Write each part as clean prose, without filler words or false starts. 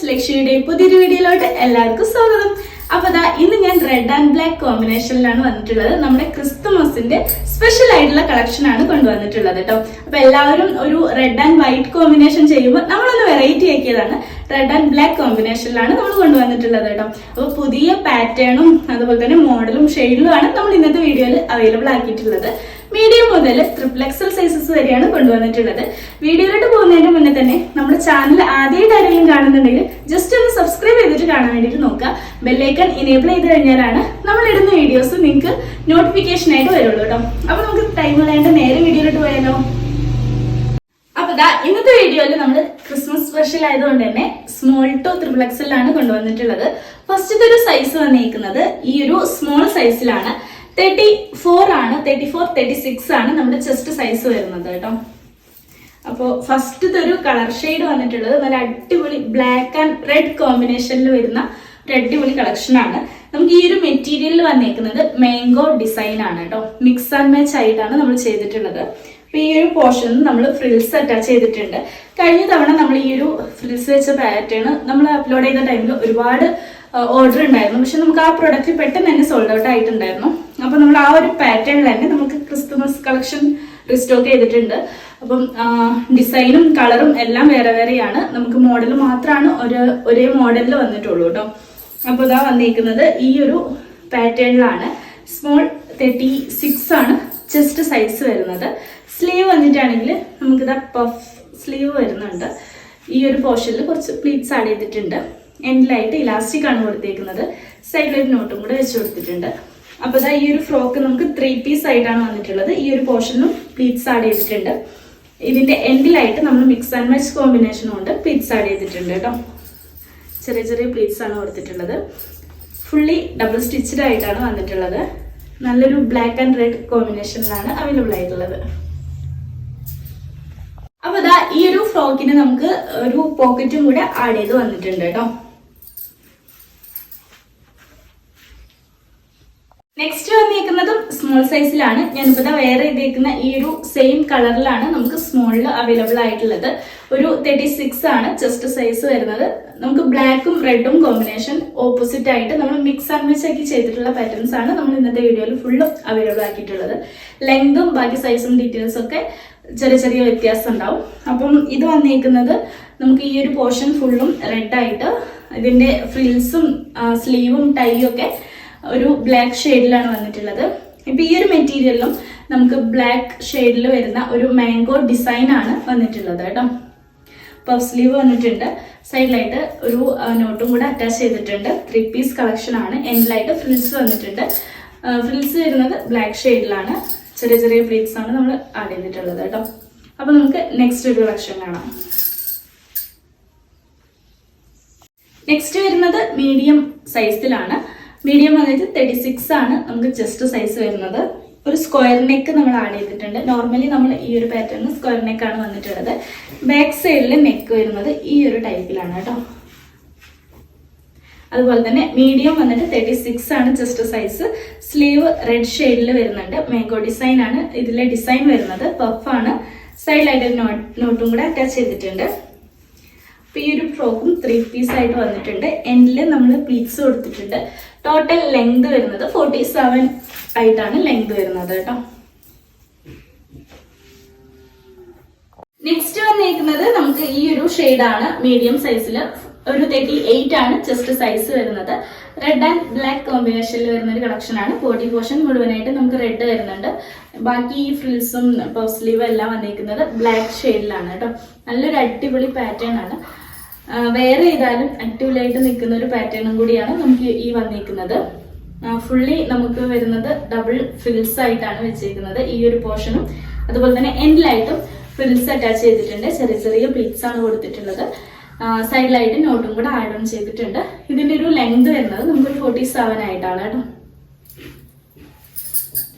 ലക്ഷ്മിയുടെ പുതിയൊരു വീഡിയോയിലോട്ട് എല്ലാവർക്കും സ്വാഗതം. അപ്പൊ ഇന്ന് ഞാൻ റെഡ് ആൻഡ് ബ്ലാക്ക് കോമ്പിനേഷനിലാണ് വന്നിട്ടുള്ളത്. നമ്മുടെ ക്രിസ്തുമസിന്റെ സ്പെഷ്യൽ ആയിട്ടുള്ള കളക്ഷൻ ആണ് കൊണ്ടുവന്നിട്ടുള്ളത് കേട്ടോ. അപ്പൊ എല്ലാവരും ഒരു റെഡ് ആൻഡ് വൈറ്റ് കോമ്പിനേഷൻ ചെയ്യുമ്പോൾ നമ്മളൊന്ന് വെറൈറ്റി ആക്കിയതാണ്. റെഡ് ആൻഡ് ബ്ലാക്ക് കോമ്പിനേഷനിലാണ് നമ്മൾ കൊണ്ടുവന്നിട്ടുള്ളത് കേട്ടോ. അപ്പൊ പുതിയ പാറ്റേണും അതുപോലെ തന്നെ മോഡലും ഷെയ്ഡിലുമാണ് നമ്മൾ ഇന്നത്തെ വീഡിയോയിൽ അവൈലബിൾ ആക്കിയിട്ടുള്ളത്. മീഡിയം മുതൽ XXL സൈസസ് വരെയാണ് കൊണ്ടുവന്നിട്ടുള്ളത്. വീഡിയോയിലോട്ട് പോകുന്നതിന് മുന്നേ തന്നെ നമ്മുടെ ചാനൽ ആദ്യമായിട്ട് ആരെങ്കിലും കാണുന്നുണ്ടെങ്കിൽ ജസ്റ്റ് ഒന്ന് സബ്സ്ക്രൈബ് ചെയ്തിട്ട് കാണാൻ വേണ്ടിയിട്ട് നോക്കുക. ബെല്ലൈക്കൺ ഇനേബിൾ ചെയ്ത് കഴിഞ്ഞാലാണ് നമ്മൾ ഇടുന്ന വീഡിയോസ് നിങ്ങൾക്ക് നോട്ടിഫിക്കേഷൻ ആയിട്ട് വരുള്ളൂ കേട്ടോ. അപ്പൊ നമുക്ക് ടൈം കളയാണ്ട് നേരെ വീഡിയോയിലോട്ട് പോയാലോ. അപ്പൊ ഇന്നത്തെ വീഡിയോയിൽ നമ്മൾ ക്രിസ്മസ് സ്പെഷ്യൽ ആയതുകൊണ്ട് തന്നെ സ്മോൾ ടു XXL ആണ് കൊണ്ടുവന്നിട്ടുള്ളത്. ഫസ്റ്റത്തെ ഒരു സൈസ് വന്നിരിക്കുന്നത് ഈ ഒരു സ്മോൾ സൈസിലാണ്. 34 ആണ്, 36 ആണ് നമ്മുടെ ചെസ്റ്റ് സൈസ് വരുന്നത് കേട്ടോ. അപ്പോൾ ഫസ്റ്റത്തെ ഒരു കളർ ഷെയ്ഡ് വന്നിട്ടുള്ളത് നല്ല അടിപൊളി ബ്ലാക്ക് ആൻഡ് റെഡ് കോമ്പിനേഷനിൽ വരുന്ന ഒരു അടിപൊളി കളക്ഷൻ ആണ്. നമുക്ക് ഈ ഒരു മെറ്റീരിയലിൽ വന്നേക്കുന്നത് മാംഗോ ഡിസൈൻ ആണ് കേട്ടോ. മിക്സ് ആൻഡ് മാച്ച് ആയിട്ടാണ് നമ്മൾ ചെയ്തിട്ടുള്ളത്. അപ്പൊ ഈ ഒരു പോർഷനിൽ നമ്മൾ ഫ്രിൽസ് അറ്റാച്ച് ചെയ്തിട്ടുണ്ട്. കഴിഞ്ഞ തവണ നമ്മൾ ഈ ഒരു ഫ്രിൽസ് വെച്ച പാറ്റേൺ നമ്മൾ അപ്ലോഡ് ചെയ്ത ടൈമിൽ ഒരുപാട് ഓർഡർ ഉണ്ടായിരുന്നു. പക്ഷെ നമുക്ക് ആ പ്രൊഡക്റ്റ് പെട്ടെന്ന് തന്നെ സോൾഡ് ഔട്ട് ആയിട്ടുണ്ടായിരുന്നു. അപ്പൊ നമ്മൾ ആ ഒരു പാറ്റേണിൽ തന്നെ നമുക്ക് ക്രിസ്തുമസ് കളക്ഷൻ റീസ്റ്റോക്ക് ചെയ്തിട്ടുണ്ട്. അപ്പം ഡിസൈനും കളറും എല്ലാം വേറെ വേറെയാണ്. നമുക്ക് മോഡൽ മാത്രമാണ് ഒരേ മോഡലിൽ വന്നിട്ടുള്ളൂ കേട്ടോ. അപ്പോൾ വന്നിരിക്കുന്നത് ഈ ഒരു പാറ്റേണിലാണ്. സ്മോൾ 36 ആണ് ചെസ്റ്റ് സൈസ് വരുന്നത്. സ്ലീവ് വന്നിട്ടാണെങ്കിൽ നമുക്കിതാ പഫ് സ്ലീവ് വരുന്നുണ്ട്. ഈ ഒരു പോർഷനിൽ കുറച്ച് പ്ലീറ്റ്സ് ആഡ് ചെയ്തിട്ടുണ്ട്. എൻഡിലായിട്ട് ഇലാസ്റ്റിക് ആണ് കൊടുത്തേക്കുന്നത്. സൈഡിലായിട്ട് നോട്ടും കൂടെ വെച്ച് കൊടുത്തിട്ടുണ്ട്. അപ്പൊ ഈ ഒരു ഫ്രോക്ക് നമുക്ക് 3 പീസ് ആയിട്ടാണ് വന്നിട്ടുള്ളത്. ഈ ഒരു പോർഷനിലും പ്ലീറ്റ്സ് ആഡ് ചെയ്തിട്ടുണ്ട്. ഇതിന്റെ എൻഡിലായിട്ട് നമ്മൾ മിക്സ് ആൻഡ് മാച്ച് കോമ്പിനേഷൻ കൊണ്ട് പ്ലീറ്റ്സ് ആഡ് ചെയ്തിട്ടുണ്ട് കേട്ടോ. ചെറിയ ചെറിയ പ്ലീറ്റ്സ് ആണ് കൊടുത്തിട്ടുള്ളത്. ഫുള്ളി ഡബിൾ സ്റ്റിച്ചഡ് ആയിട്ടാണ് വന്നിട്ടുള്ളത്. നല്ലൊരു ബ്ലാക്ക് ആൻഡ് റെഡ് കോമ്പിനേഷനിലാണ് അവൈലബിൾ ആയിട്ടുള്ളത്. അപ്പൊ ഈ ഒരു ഫ്രോക്കിന് നമുക്ക് ഒരു പോക്കറ്റും കൂടെ ആഡ് ചെയ്ത് വന്നിട്ടുണ്ട് കേട്ടോ. നെക്സ്റ്റ് വന്നിരിക്കുന്നതും സ്മോൾ സൈസിലാണ്. ഞാനിപ്പോ വേറെ ഇതേക്കുന്ന ഈ ഒരു സെയിം കളറിലാണ് നമുക്ക് സ്മോളിൽ അവൈലബിൾ ആയിട്ടുള്ളത്. ഒരു 36 ആണ് ചെസ്റ്റ് സൈസ് വരുന്നത്. നമുക്ക് ബ്ലാക്കും റെഡും കോമ്പിനേഷൻ ഓപ്പോസിറ്റ് ആയിട്ട് നമ്മൾ മിക്സ് ആൻഡ് മാച്ച് ആക്കി ചെയ്തിട്ടുള്ള പാറ്റേൺസ് ആണ് നമ്മൾ ഇന്നത്തെ വീഡിയോയിൽ ഫുള്ളും അവൈലബിൾ ആക്കിയിട്ടുള്ളത്. ലെങ്തും ബാക്കി സൈസും ഡീറ്റെയിൽസും ഒക്കെ ചെറിയ ചെറിയ വ്യത്യാസം ഉണ്ടാവും. അപ്പം ഇത് വന്നിരിക്കുന്നത് നമുക്ക് ഈ ഒരു പോർഷൻ ഫുള്ളും റെഡ് ആയിട്ട് ഇതിന്റെ ഫ്രിൽസും സ്ലീവും ടൈയും ഒക്കെ ഒരു ബ്ലാക്ക് ഷെയ്ഡിലാണ് വന്നിട്ടുള്ളത്. ഇപ്പൊ ഈ ഒരു മെറ്റീരിയലിലും നമുക്ക് ബ്ലാക്ക് ഷെയ്ഡിൽ വരുന്ന ഒരു മാംഗോ ഡിസൈൻ ആണ് വന്നിട്ടുള്ളത് കേട്ടോ. പഫ് സ്ലീവ് വന്നിട്ടുണ്ട്. സൈഡിലായിട്ട് ഒരു നോട്ടും കൂടെ അറ്റാച്ച് ചെയ്തിട്ടുണ്ട്. 3 പീസ് കളക്ഷൻ ആണ്. എൻഡിലായിട്ട് ഫ്രിൽസ് വന്നിട്ടുണ്ട്. ഫ്രിൽസ് വരുന്നത് ബ്ലാക്ക് ഷെയ്ഡിലാണ്. ചെറിയ ചെറിയ പ്ലീറ്റ്സ് ആണ് നമ്മൾ ആഡ് ചെയ്തിട്ടുള്ളത് കേട്ടോ. അപ്പൊ നമുക്ക് നെക്സ്റ്റ് ഒരു കളക്ഷൻ കാണാം. നെക്സ്റ്റ് വരുന്നത് മീഡിയം സൈസിലാണ്. മീഡിയം വന്നിട്ട് 36 ആണ് നമുക്ക് ചെസ്റ്റ് സൈസ് വരുന്നത്. ഒരു സ്ക്വയർ നെക്ക് നമ്മൾ ആഡ് ചെയ്തിട്ടുണ്ട്. നോർമലി നമ്മൾ ഈ ഒരു പാറ്റേണിൽ സ്ക്വയർ നെക്ക് ആണ് വന്നിട്ടുള്ളത്. ബാക്ക് സൈഡിൽ നെക്ക് വരുന്നത് ഈ ഒരു ടൈപ്പിലാണ് കേട്ടോ. അതുപോലെ തന്നെ മീഡിയം വന്നിട്ട് 36 ആണ് ചെസ്റ്റ് സൈസ്. സ്ലീവ് റെഡ് ഷെയ്ഡിൽ വരുന്നുണ്ട്. മാംഗോ ഡിസൈൻ ആണ് ഇതിലെ ഡിസൈൻ വരുന്നത്. പഫ് ആണ്. സൈഡിലായിട്ട് നോട്ടും കൂടെ അറ്റാച്ച് ചെയ്തിട്ടുണ്ട്. അപ്പൊ ഈ ഒരു ഫ്രോക്കും 3 പീസ് ആയിട്ട് വന്നിട്ടുണ്ട്. എൻഡിൽ നമ്മൾ പ്ലീറ്റ്സ് കൊടുത്തിട്ടുണ്ട്. ടോട്ടൽ ലെങ്ത് വരുന്നത് 47 ആയിട്ടാണ് ലെങ്ത് വരുന്നത് കേട്ടോ. നെക്സ്റ്റ് വന്നിരിക്കുന്നത് നമുക്ക് ഈ ഒരു ഷെയ്ഡാണ്. മീഡിയം സൈസിൽ ഒരു 38 ആണ് ചെസ്റ്റ് സൈസ് വരുന്നത്. റെഡ് ആൻഡ് ബ്ലാക്ക് കോമ്പിനേഷനിൽ വരുന്ന ഒരു കളക്ഷൻ ആണ്. ബോഡി പോർഷൻ മുഴുവനായിട്ട് നമുക്ക് റെഡ് വരുന്നുണ്ട്. ബാക്കി ഈ ഫ്രിൽസും പഫ് സ്ലീവും എല്ലാം വന്നിരിക്കുന്നത് ബ്ലാക്ക് ഷെയ്ഡിലാണ് കേട്ടോ. നല്ലൊരു അടിപൊളി പാറ്റേൺ ആണ്. വേറെ ചെയ്താലും അടിപൊളിയായിട്ട് നിൽക്കുന്ന ഒരു പാറ്റേണും കൂടിയാണ് നമുക്ക് ഈ വന്നിരിക്കുന്നത്. ഫുള്ളി നമുക്ക് വരുന്നത് ഡബിൾ ഫ്രിൽസ് ആയിട്ടാണ് വെച്ചിരിക്കുന്നത്. ഈ ഒരു പോർഷനും അതുപോലെ തന്നെ എൻഡിലായിട്ടും ഫ്രിൽസ് അറ്റാച്ച് ചെയ്തിട്ടുണ്ട്. ചെറിയ ചെറിയ പ്ലീറ്റ്സ് ആണ് കൊടുത്തിട്ടുള്ളത്. സൈഡിലായിട്ട് നോട്ടും കൂടെ ആഡ് ഓൺ ചെയ്തിട്ടുണ്ട്. ഇതിന്റെ ഒരു ലെങ്ത് വരുന്നത് നമുക്ക് 47 ആയിട്ടാണ് കേട്ടോ.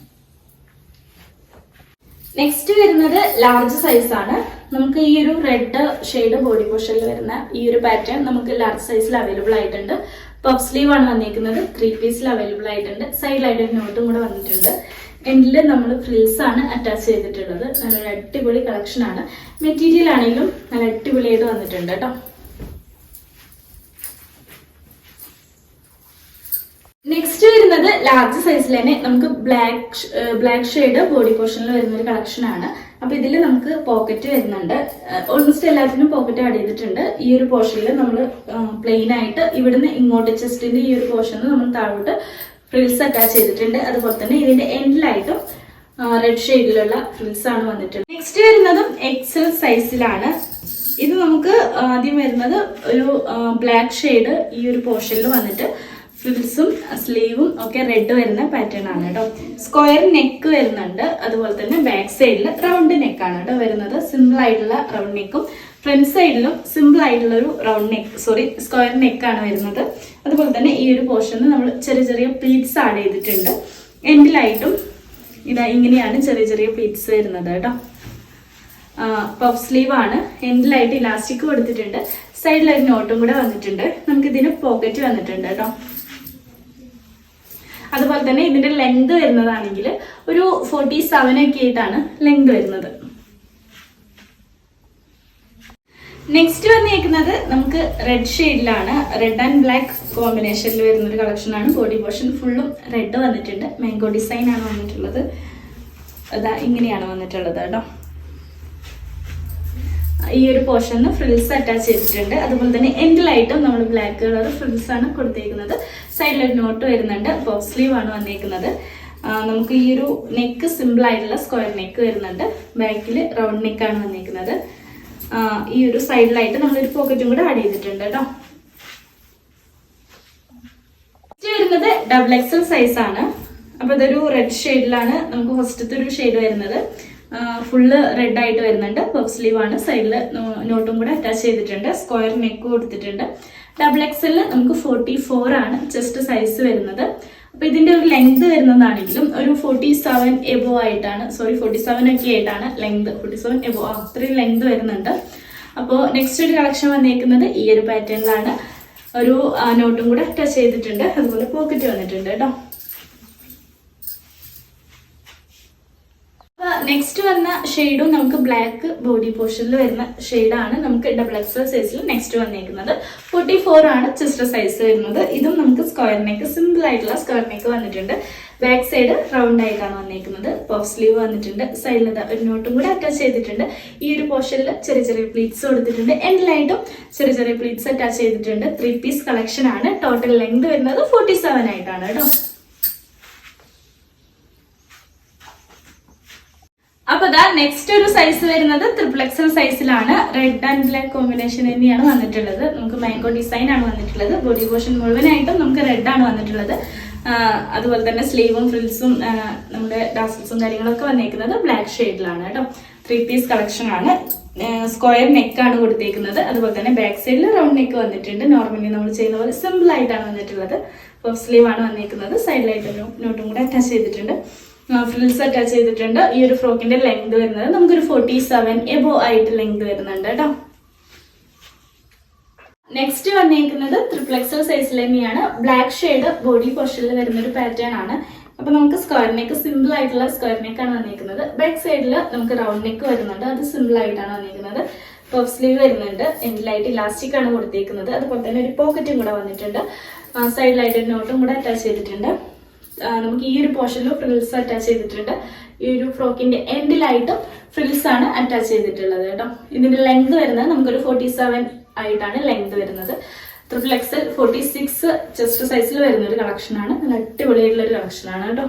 നെക്സ്റ്റ് വരുന്നത് ലാർജ് സൈസ് ആണ്. നമുക്ക് ഈ ഒരു റെഡ് ഷെയ്ഡ് ബോഡി പോർഷനിൽ വരുന്ന ഈ ഒരു പാറ്റേൺ നമുക്ക് ലാർജ് സൈസിൽ അവൈലബിൾ ആയിട്ടുണ്ട്. പഫ് സ്ലീവ് ആണ് വന്നിരിക്കുന്നത്. 3 പീസിൽ അവൈലബിൾ ആയിട്ടുണ്ട്. സൈഡിലായിട്ട് ഒരു നോട്ടും കൂടെ വന്നിട്ടുണ്ട്. എൻഡിൽ നമ്മൾ ഫ്രിൽസ് ആണ് അറ്റാച്ച് ചെയ്തിട്ടുള്ളത്. നല്ലൊരു അടിപൊളി കളക്ഷൻ ആണ്. മെറ്റീരിയൽ ആണെങ്കിലും നല്ല അടിപൊളിയായിട്ട് വന്നിട്ടുണ്ട് കേട്ടോ. നെക്സ്റ്റ് വരുന്നത് ലാർജ് സൈസിൽ തന്നെ നമുക്ക് ബ്ലാക്ക് ഷെയ്ഡ് ബോഡി പോർഷനിൽ വരുന്ന ഒരു കളക്ഷൻ ആണ്. അപ്പൊ ഇതിൽ നമുക്ക് പോക്കറ്റ് വരുന്നുണ്ട്. ഓൾമോസ്റ്റ് എല്ലാത്തിനും പോക്കറ്റ് ആഡ് ചെയ്തിട്ടുണ്ട്. ഈ ഒരു പോർഷനിൽ നമ്മൾ പ്ലെയിൻ ആയിട്ട് ഇവിടുന്ന് ഇങ്ങോട്ട് ചെസ്റ്റിന്റെ ഈ ഒരു പോർഷനിൽ നമ്മൾ താഴോട്ട് ഫ്രിൽസ് അറ്റാച്ച് ചെയ്തിട്ടുണ്ട്. അതുപോലെ തന്നെ ഇതിന്റെ എൻഡിലായിട്ടും റെഡ് ഷെയ്ഡിലുള്ള ഫ്രിൽസ് ആണ് വന്നിട്ടുള്ളത്. നെക്സ്റ്റ് വരുന്നതും എക്സൽ സൈസിലാണ്. ഇത് നമുക്ക് ആദ്യം വരുന്നത് ഒരു ബ്ലാക്ക് ഷെയ്ഡ് ഈ ഒരു പോർഷനിൽ വന്നിട്ട് ഫ്രിൽസും സ്ലീവും ഒക്കെ റെഡ് വരുന്ന പാറ്റേൺ ആണ് കേട്ടോ. സ്ക്വയർ നെക്ക് വരുന്നുണ്ട്. അതുപോലെ തന്നെ ബാക്ക് സൈഡിൽ റൗണ്ട് നെക്കാണ് കേട്ടോ വരുന്നത്. സിമ്പിൾ ആയിട്ടുള്ള റൗണ്ട് നെക്കും ഫ്രണ്ട് സൈഡിലും സിമ്പിൾ ആയിട്ടുള്ള ഒരു സ്ക്വയർ നെക്കാണ് വരുന്നത്. അതുപോലെ തന്നെ ഈ ഒരു പോർഷനിൽ നമ്മൾ ചെറിയ ചെറിയ പ്ലീറ്റ്സ് ആഡ് ചെയ്തിട്ടുണ്ട്. എൻഡിലായിട്ടും ഇതാ ഇങ്ങനെയാണ് ചെറിയ ചെറിയ പ്ലീറ്റ്സ് വരുന്നത് കേട്ടോ. പഫ് സ്ലീവ് ആണ്. എൻഡിലായിട്ട് ഇലാസ്റ്റിക് കൊടുത്തിട്ടുണ്ട്. സൈഡിൽ ഒരു നോട്ടും കൂടെ വന്നിട്ടുണ്ട്. നമുക്ക് ഇതിന് പോക്കറ്റ് വന്നിട്ടുണ്ട് കേട്ടോ. അതുപോലെ തന്നെ ഇതിന്റെ ലെങ്ത് വരുന്നതാണെങ്കിൽ ഒരു 47 ഒക്കെ ആയിട്ടാണ് ലെങ്ത് വരുന്നത്. നെക്സ്റ്റ് വന്നേക്കുന്നത് നമുക്ക് റെഡ് ഷെയ്ഡിലാണ്. റെഡ് ആൻഡ് ബ്ലാക്ക് കോമ്പിനേഷനിൽ വരുന്ന ഒരു കളക്ഷൻ ആണ്. ബോഡി പോർഷൻ ഫുള്ളും റെഡ് വന്നിട്ടുണ്ട്. മാംഗോ ഡിസൈൻ ആണ് വന്നിട്ടുള്ളത്. അതാ ഇങ്ങനെയാണ് വന്നിട്ടുള്ളത് കേട്ടോ. ഈ ഒരു പോർഷന് ഫ്രിൽസ് അറ്റാച്ച് ചെയ്തിട്ടുണ്ട്. അതുപോലെ തന്നെ എൻഡിലായിട്ടും നമ്മൾ ബ്ലാക്ക് കളർ ഫ്രിൽസ് ആണ് കൊടുത്തേക്കുന്നത്. സൈഡിലൊരു നോട്ട് വരുന്നുണ്ട്. പഫ് സ്ലീവ് ആണ് വന്നേക്കുന്നത്. നമുക്ക് ഈ ഒരു നെക്ക് സിമ്പിൾ ആയിട്ടുള്ള സ്ക്വയർ നെക്ക് വരുന്നുണ്ട്. ബാക്കിൽ റൗണ്ട് നെക്കാണ് വന്നേക്കുന്നത്. ഈ ഒരു സൈഡിലായിട്ട് നമ്മളൊരു പോക്കറ്റും കൂടെ ആഡ് ചെയ്തിട്ടുണ്ട് കേട്ടോ. വരുന്നത് ഡബിൾ എക്സൽ സൈസ് ആണ്. അപ്പൊ ഇതൊരു റെഡ് ഷെയ്ഡിലാണ് നമുക്ക് ഫസ്റ്റത്തെ ഒരു ഷെയ്ഡ് വരുന്നത്. ഫുള്ള് റെഡ് ആയിട്ട് വരുന്നുണ്ട്. പഫ് സ്ലീവ് ആണ്. സൈഡിൽ നോട്ടും കൂടെ അറ്റാച്ച് ചെയ്തിട്ടുണ്ട്. സ്ക്വയർ നെക്ക് കൊടുത്തിട്ടുണ്ട്. ഡബിൾ എക്സൽ നമുക്ക് 44 ആണ് ചെസ്റ്റ് സൈസ് വരുന്നത്. അപ്പൊ ഇതിന്റെ ഒരു ലെങ്ത് വരുന്നതാണെങ്കിലും ഒരു 47 എബോ ആയിട്ടാണ് 47 ഒക്കെ ആയിട്ടാണ് ലെങ്ത്. 47 എബോ അത്രയും ലെങ്ത് വരുന്നുണ്ട്. അപ്പോൾ നെക്സ്റ്റ് ഒരു കളക്ഷൻ വന്നേക്കുന്നത് ഈ ഒരു പാറ്റേണിലാണ്. ഒരു നോട്ടും കൂടെ അറ്റാച്ച് ചെയ്തിട്ടുണ്ട്. അതുപോലെ പോക്കറ്റ് വന്നിട്ടുണ്ട് കേട്ടോ. നെക്സ്റ്റ് വന്ന ഷെയ്ഡും നമുക്ക് ബ്ലാക്ക് ബോഡി പോർഷനിൽ വരുന്ന ഷെയ്ഡാണ് നമുക്ക് ഡബിൾ എക്സൽ സൈസിൽ നെക്സ്റ്റ് വന്നേക്കുന്നത്. 44 ആണ് ചെസ്റ്റ് സൈസ് വരുന്നത്. ഇതും നമുക്ക് സ്ക്വയർ നെക്ക് സിമ്പിൾ ആയിട്ടുള്ള സ്ക്വയർ നെക്ക് വന്നിട്ടുണ്ട്. ബാക്ക് സൈഡ് റൗണ്ട് ആയിട്ടാണ് വന്നേക്കുന്നത്. പഫ് സ്ലീവ് വന്നിട്ടുണ്ട്. സൈഡിൽ ഒരു നോട്ടും കൂടെ അറ്റാച്ച് ചെയ്തിട്ടുണ്ട്. ഈ ഒരു പോർഷനിൽ ചെറിയ ചെറിയ പ്ലീറ്റ്സ് കൊടുത്തിട്ടുണ്ട്. എൻഡിലായിട്ടും ചെറിയ ചെറിയ പ്ലീറ്റ്സ് അറ്റാച്ച് ചെയ്തിട്ടുണ്ട്. 3 പീസ് കളക്ഷൻ ആണ്. ടോട്ടൽ ലെങ്ത് വരുന്നത് 47 ആയിട്ടാണ് കേട്ടോ. അപ്പൊ ദാ നെക്സ്റ്റ് ഒരു സൈസ് വരുന്നത് ട്രിപ്പിൾ എക്സൽ സൈസിലാണ്. റെഡ് ആൻഡ് ബ്ലാക്ക് കോമ്പിനേഷൻ തന്നെയാണ് വന്നിട്ടുള്ളത്. നമുക്ക് മാംഗോ ഡിസൈൻ ആണ് വന്നിട്ടുള്ളത്. ബോഡി പോർഷൻ മുഴുവനായിട്ടും നമുക്ക് റെഡ് ആണ് വന്നിട്ടുള്ളത്. അതുപോലെ തന്നെ സ്ലീവും ഫ്രിൽസും നമ്മുടെ ഡാസൽസും കാര്യങ്ങളൊക്കെ വന്നേക്കുന്നത് ബ്ലാക്ക് ഷെയ്ഡിലാണ് കേട്ടോ. 3 പീസ് കളക്ഷൻ ആണ്. സ്ക്വയർ നെക്കാണ് കൊടുത്തേക്കുന്നത്. അതുപോലെ തന്നെ ബാക്ക് സൈഡിൽ റൗണ്ട് നെക്ക് വന്നിട്ടുണ്ട്. നോർമലി നമ്മൾ ചെയ്യുന്ന പോലെ സിമ്പിൾ ആയിട്ടാണ് വന്നിട്ടുള്ളത്. പഫ് സ്ലീവ് ആണ് വന്നേക്കുന്നത്. സൈഡിലായിട്ട് നോട്ടും കൂടെ അറ്റാച്ച് ചെയ്തിട്ടുണ്ട്. ഫ്രിൽസ് അറ്റാച്ച് ചെയ്തിട്ടുണ്ട്. ഈ ഒരു ഫ്രോക്കിന്റെ ലെങ്ത് വരുന്നത് നമുക്കൊരു 47 എബോ ആയിട്ട് ലെങ്ത് വരുന്നുണ്ട് കേട്ടോ. നെക്സ്റ്റ് വന്നേക്കുന്നത് ട്രിപ്പിൾ എക്സൽ സൈസിൽ തന്നെയാണ്. ബ്ലാക്ക് ഷെയ്ഡ് ബോഡി പോർഷനിൽ വരുന്ന ഒരു പാറ്റേൺ ആണ്. അപ്പൊ നമുക്ക് സ്ക്വയർ നെക്ക് സിമ്പിൾ ആയിട്ടുള്ള സ്ക്വയർ നെക്കാണ് വന്നേക്കുന്നത്. ബാക്ക് സൈഡിൽ നമുക്ക് റൗണ്ട് നെക്ക് വരുന്നുണ്ട്. അത് സിമ്പിൾ ആയിട്ടാണ് വന്നേക്കുന്നത്. പഫ് സ്ലീവ് വരുന്നുണ്ട്. എൻഡിലായിട്ട് ഇലാസ്റ്റിക് ആണ് കൊടുത്തേക്കുന്നത്. അതുപോലെ തന്നെ ഒരു പോക്കറ്റും കൂടെ വന്നിട്ടുണ്ട്. സൈഡിലായിട്ട് ഒരു നോട്ടും കൂടെ അറ്റാച്ച് ചെയ്തിട്ടുണ്ട്. നമുക്ക് ഈ ഒരു പോർഷനിൽ ഫ്രിൽസ് അറ്റാച്ച് ചെയ്തിട്ടുണ്ട്. ഈ ഒരു ഫ്രോക്കിന്റെ എൻഡിലായിട്ടും ഫ്രിൽസ് ആണ് അറ്റാച്ച് ചെയ്തിട്ടുള്ളത് കേട്ടോ. ഇതിന്റെ ലെങ്ത് വരുന്നത് നമുക്കൊരു 47 ആയിട്ടാണ് ലെങ്ത് വരുന്നത്. ട്രിപ്പിൾ എക്സൽ 46 ചെസ്റ്റ് സൈസിൽ വരുന്ന ഒരു കളക്ഷൻ ആണ്. നല്ല അടിപൊളിയായിട്ടുള്ള ഒരു കളക്ഷൻ ആണ് കേട്ടോ.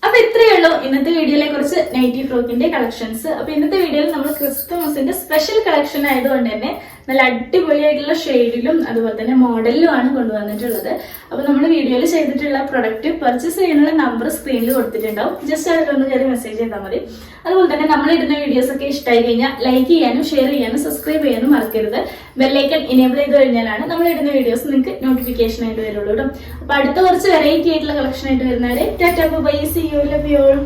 അപ്പൊ ഇത്രയേ ഉള്ളൂ ഇന്നത്തെ വീഡിയോയിലെ കുറിച്ച് നൈറ്റി ഫ്രോക്കിന്റെ കളക്ഷൻസ്. അപ്പൊ ഇന്നത്തെ വീഡിയോയിൽ നമ്മൾ ക്രിസ്തുമസിന്റെ സ്പെഷ്യൽ കളക്ഷൻ ആയതുകൊണ്ട് തന്നെ നല്ല അടിപൊളിയായിട്ടുള്ള ഷെയ്ഡിലും അതുപോലെ തന്നെ മോഡലിലും ആണ് കൊണ്ടുവന്നിട്ടുള്ളത്. അപ്പൊ നമ്മൾ വീഡിയോയിൽ ചെയ്തിട്ടുള്ള പ്രൊഡക്റ്റ് പർച്ചേസ് ചെയ്യാനുള്ള നമ്പർ സ്ക്രീനിൽ കൊടുത്തിട്ടുണ്ടാവും. ജസ്റ്റ് അതിലൊന്ന് കയറി മെസ്സേജ് ചെയ്താൽ മതി. അതുപോലെ തന്നെ നമ്മൾ ഇടുന്ന വീഡിയോസ് ഒക്കെ ഇഷ്ടമായി കഴിഞ്ഞാൽ ലൈക്ക് ചെയ്യാനും ഷെയർ ചെയ്യാനും സബ്സ്ക്രൈബ് ചെയ്യാനും മറക്കരുത്. ബെല്ലൈക്കൺ എനേബിൾ ചെയ്ത് കഴിഞ്ഞാലാണ് നമ്മൾ ഇടുന്ന വീഡിയോസ് നിങ്ങൾക്ക് നോട്ടിഫിക്കേഷൻ ആയിട്ട് വരുള്ളൂ കേട്ടോ. അപ്പൊ അടുത്ത കുറച്ച് വെറൈറ്റി ആയിട്ടുള്ള കളക്ഷൻ ആയിട്ട് വരുന്നവരെ tata bye, see you, love you all.